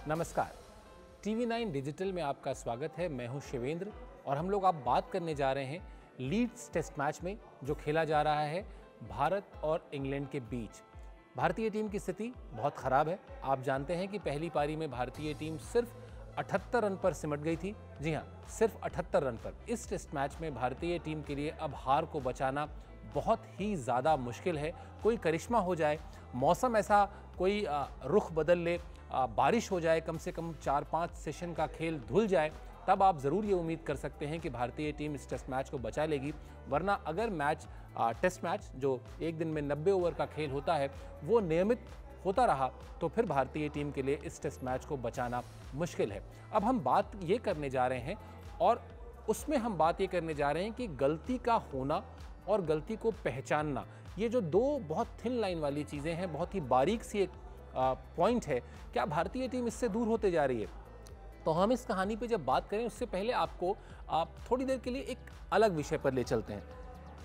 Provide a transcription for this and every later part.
नमस्कार, TV 9 digital में आपका स्वागत है। मैं हूं शिवेंद्र और हम लोग आप बात करने जा रहे हैं लीड्स टेस्ट मैच में जो खेला जा रहा है भारत और इंग्लैंड के बीच। भारतीय टीम की स्थिति बहुत ख़राब है। आप जानते हैं कि पहली पारी में भारतीय टीम सिर्फ 78 रन पर सिमट गई थी। जी हाँ, सिर्फ 78 रन पर। इस टेस्ट मैच में भारतीय टीम के लिए अब हार को बचाना बहुत ही ज़्यादा मुश्किल है। कोई करिश्मा हो जाए, मौसम ऐसा कोई रुख बदल ले, बारिश हो जाए, कम से कम 4-5 सेशन का खेल धुल जाए, तब आप ज़रूर ये उम्मीद कर सकते हैं कि भारतीय टीम इस टेस्ट मैच को बचा लेगी। वरना अगर टेस्ट मैच जो एक दिन में 90 ओवर का खेल होता है वो नियमित होता रहा तो फिर भारतीय टीम के लिए इस टेस्ट मैच को बचाना मुश्किल है। अब हम बात ये करने जा रहे हैं और उसमें हम बात ये करने जा रहे हैं कि गलती का होना और गलती को पहचानना, ये जो दो बहुत थिन लाइन वाली चीज़ें हैं, बहुत ही बारीक सी एक पॉइंट है। क्या भारतीय टीम इससे दूर होते जा रही है? तो हम इस कहानी पे जब बात करें उससे पहले आपको थोड़ी देर के लिए एक अलग विषय पर ले चलते हैं।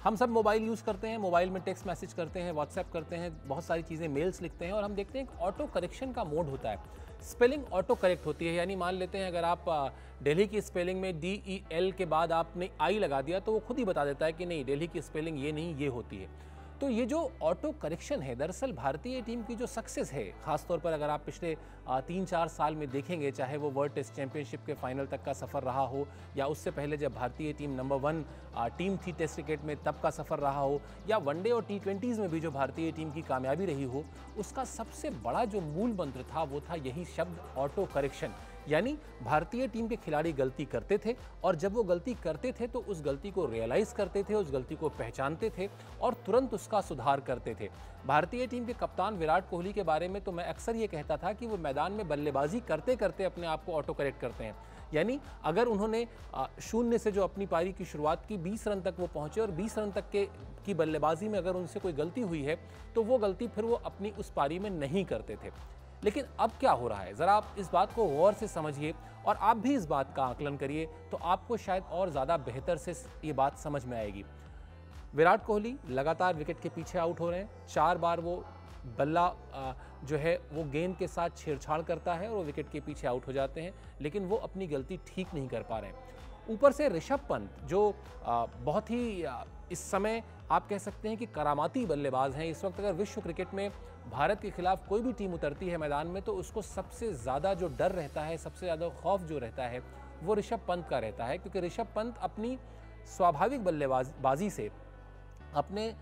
हम सब मोबाइल यूज़ करते हैं, मोबाइल में टेक्स्ट मैसेज करते हैं, व्हाट्सएप करते हैं, बहुत सारी चीज़ें मेल्स लिखते हैं और हम देखते हैं कि ऑटो करेक्शन का मोड होता है। स्पेलिंग ऑटो करेक्ट होती है, यानी मान लेते हैं अगर आप दिल्ली की स्पेलिंग में DEL के बाद आपने I लगा दिया तो वो खुद ही बता देता है कि नहीं, दिल्ली की स्पेलिंग ये नहीं, ये होती है। तो ये जो ऑटो करेक्शन है, दरअसल भारतीय टीम की जो सक्सेस है, खासतौर पर अगर आप पिछले 3-4 साल में देखेंगे, चाहे वो वर्ल्ड टेस्ट चैंपियनशिप के फाइनल तक का सफ़र रहा हो या उससे पहले जब भारतीय टीम नंबर 1 टीम थी टेस्ट क्रिकेट में तब का सफ़र रहा हो, या वनडे और T20s में भी जो भारतीय टीम की कामयाबी रही हो, उसका सबसे बड़ा जो मूल मंत्र था वो था यही शब्द ऑटो करेक्शन। यानी भारतीय टीम के खिलाड़ी गलती करते थे और जब वो गलती करते थे तो उस गलती को रियलाइज़ करते थे, उस गलती को पहचानते थे और तुरंत उसका सुधार करते थे। भारतीय टीम के कप्तान विराट कोहली के बारे में तो मैं अक्सर ये कहता था कि वो मैदान में बल्लेबाजी करते करते अपने आप को ऑटो करेक्ट करते हैं। यानी अगर उन्होंने 0 से जो अपनी पारी की शुरुआत की, 20 रन तक वो पहुंचे और 20 रन तक की बल्लेबाजी में अगर उनसे कोई गलती हुई है तो वो गलती फिर वो अपनी उस पारी में नहीं करते थे। लेकिन अब क्या हो रहा है, ज़रा आप इस बात को गौर से समझिए और आप भी इस बात का आकलन करिए तो आपको शायद और ज़्यादा बेहतर से ये बात समझ में आएगी। विराट कोहली लगातार विकेट के पीछे आउट हो रहे हैं। 4 बार वो बल्ला जो है वो गेंद के साथ छेड़छाड़ करता है और वो विकेट के पीछे आउट हो जाते हैं, लेकिन वो अपनी गलती ठीक नहीं कर पा रहे हैं। ऊपर से ऋषभ पंत जो बहुत ही इस समय आप कह सकते हैं कि करामाती बल्लेबाज हैं। इस वक्त अगर विश्व क्रिकेट में भारत के खिलाफ कोई भी टीम उतरती है मैदान में तो उसको सबसे ज़्यादा जो डर रहता है, सबसे ज़्यादा खौफ जो रहता है वो ऋषभ पंत का रहता है, क्योंकि ऋषभ पंत अपनी स्वाभाविक बल्लेबाजी से, अपने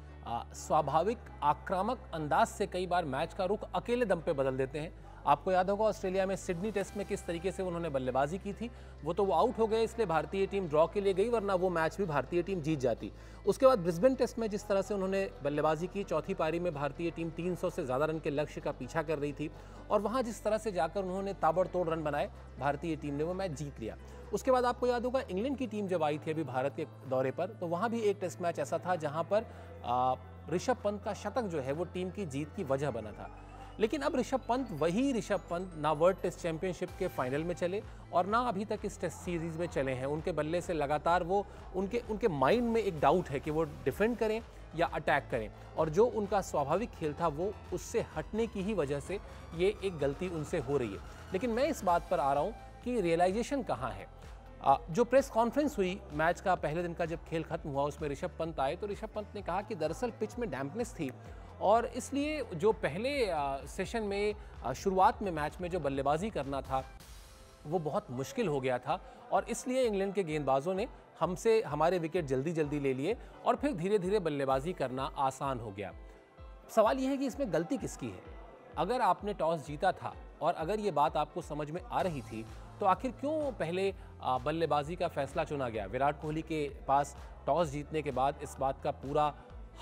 स्वाभाविक आक्रामक अंदाज से कई बार मैच का रुख अकेले दम पे बदल देते हैं। आपको याद होगा ऑस्ट्रेलिया में सिडनी टेस्ट में किस तरीके से उन्होंने बल्लेबाजी की थी। वो तो वो आउट हो गए इसलिए भारतीय टीम ड्रॉ के लिए गई, वरना वो मैच भी भारतीय टीम जीत जाती। उसके बाद ब्रिस्बेन टेस्ट में जिस तरह से उन्होंने बल्लेबाजी की, चौथी पारी में भारतीय टीम 300 से ज़्यादा रन के लक्ष्य का पीछा कर रही थी और वहाँ जिस तरह से जाकर उन्होंने ताबड़तोड़ रन बनाए, भारतीय टीम ने वो मैच जीत लिया। उसके बाद आपको याद होगा इंग्लैंड की टीम जब आई थी अभी भारत के दौरे पर, तो वहाँ भी एक टेस्ट मैच ऐसा था जहाँ पर ऋषभ पंत का शतक जो है वो टीम की जीत की वजह बना था। लेकिन अब ऋषभ पंत, वही ऋषभ पंत ना वर्ल्ड टेस्ट चैंपियनशिप के फाइनल में चले और ना अभी तक इस टेस्ट सीरीज़ में चले हैं। उनके बल्ले से लगातार वो उनके माइंड में एक डाउट है कि वो डिफेंड करें या अटैक करें, और जो उनका स्वाभाविक खेल था वो उससे हटने की ही वजह से ये एक गलती उनसे हो रही है। लेकिन मैं इस बात पर आ रहा हूँ कि रियलाइजेशन कहाँ है। जो प्रेस कॉन्फ्रेंस हुई मैच का पहले दिन का जब खेल खत्म हुआ, उसमें ऋषभ पंत आए तो ऋषभ पंत ने कहा कि दरअसल पिच में डैम्पनेस थी और इसलिए जो पहले सेशन में शुरुआत में मैच में जो बल्लेबाजी करना था वो बहुत मुश्किल हो गया था और इसलिए इंग्लैंड के गेंदबाजों ने हमसे हमारे विकेट जल्दी जल्दी ले लिए और फिर धीरे धीरे बल्लेबाजी करना आसान हो गया। सवाल ये है कि इसमें गलती किसकी है? अगर आपने टॉस जीता था और अगर ये बात आपको समझ में आ रही थी तो आखिर क्यों पहले बल्लेबाजी का फैसला चुना गया? विराट कोहली के पास टॉस जीतने के बाद इस बात का पूरा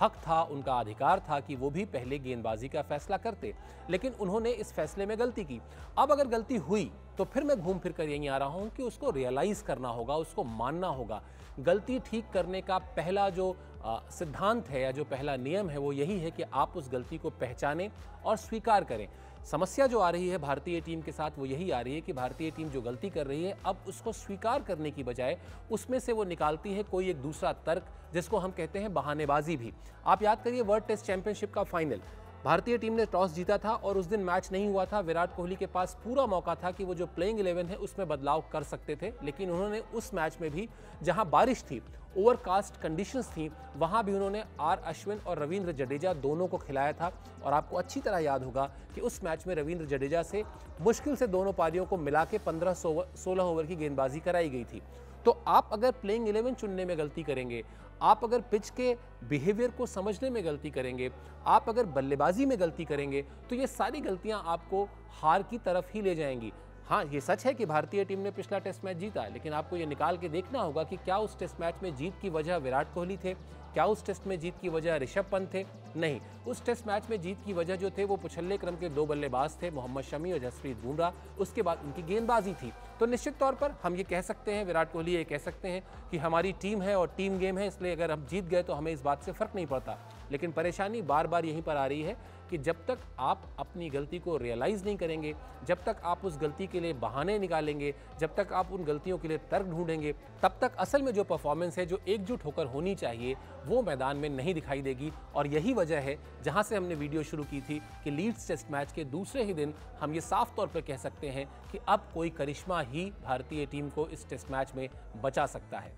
हक था, उनका अधिकार था कि वो भी पहले गेंदबाजी का फैसला करते, लेकिन उन्होंने इस फैसले में गलती की। अब अगर गलती हुई तो फिर मैं घूम फिर कर यहीं आ रहा हूं कि उसको रियलाइज़ करना होगा, उसको मानना होगा। गलती ठीक करने का पहला जो सिद्धांत है या जो पहला नियम है वो यही है कि आप उस गलती को पहचानें और स्वीकार करें। समस्या जो आ रही है भारतीय टीम के साथ वो यही आ रही है कि भारतीय टीम जो गलती कर रही है अब उसको स्वीकार करने की बजाय उसमें से वो निकालती है कोई एक दूसरा तर्क, जिसको हम कहते हैं बहानेबाजी भी। आप याद करिए वर्ल्ड टेस्ट चैंपियनशिप का फाइनल, भारतीय टीम ने टॉस जीता था और उस दिन मैच नहीं हुआ था। विराट कोहली के पास पूरा मौका था कि वो जो प्लेइंग 11 है उसमें बदलाव कर सकते थे, लेकिन उन्होंने उस मैच में भी, जहां बारिश थी, ओवरकास्ट कंडीशंस थी, वहां भी उन्होंने आर अश्विन और रवींद्र जडेजा दोनों को खिलाया था। और आपको अच्छी तरह याद होगा कि उस मैच में रवींद्र जडेजा से मुश्किल से दोनों पारियों को मिला के 15-16 ओवर की गेंदबाजी कराई गई थी। तो आप अगर प्लेइंग 11 चुनने में गलती करेंगे, आप अगर पिच के बिहेवियर को समझने में गलती करेंगे, आप अगर बल्लेबाजी में गलती करेंगे, तो ये सारी गलतियां आपको हार की तरफ ही ले जाएंगी। हाँ, ये सच है कि भारतीय टीम ने पिछला टेस्ट मैच जीता, लेकिन आपको ये निकाल के देखना होगा कि क्या उस टेस्ट मैच में जीत की वजह विराट कोहली थे, क्या उस टेस्ट में जीत की वजह ऋषभ पंत थे? नहीं, उस टेस्ट मैच में जीत की वजह जो थे वो पिछले क्रम के 2 बल्लेबाज थे, मोहम्मद शमी और जसप्रीत बुमराह। उसके बाद उनकी गेंदबाजी थी। तो निश्चित तौर पर हम ये कह सकते हैं, विराट कोहली ये कह सकते हैं कि हमारी टीम है और टीम गेम है, इसलिए अगर हम जीत गए तो हमें इस बात से फर्क नहीं पड़ता। लेकिन परेशानी बार बार यहीं पर आ रही है कि जब तक आप अपनी गलती को रियलाइज़ नहीं करेंगे, जब तक आप उस गलती के लिए बहाने निकालेंगे, जब तक आप उन गलतियों के लिए तर्क ढूंढेंगे, तब तक असल में जो परफॉर्मेंस है, जो एकजुट होकर होनी चाहिए, वो मैदान में नहीं दिखाई देगी। और यही वजह है जहां से हमने वीडियो शुरू की थी कि लीड्स टेस्ट मैच के दूसरे ही दिन हम ये साफ तौर पर कह सकते हैं कि अब कोई करिश्मा ही भारतीय टीम को इस टेस्ट मैच में बचा सकता है।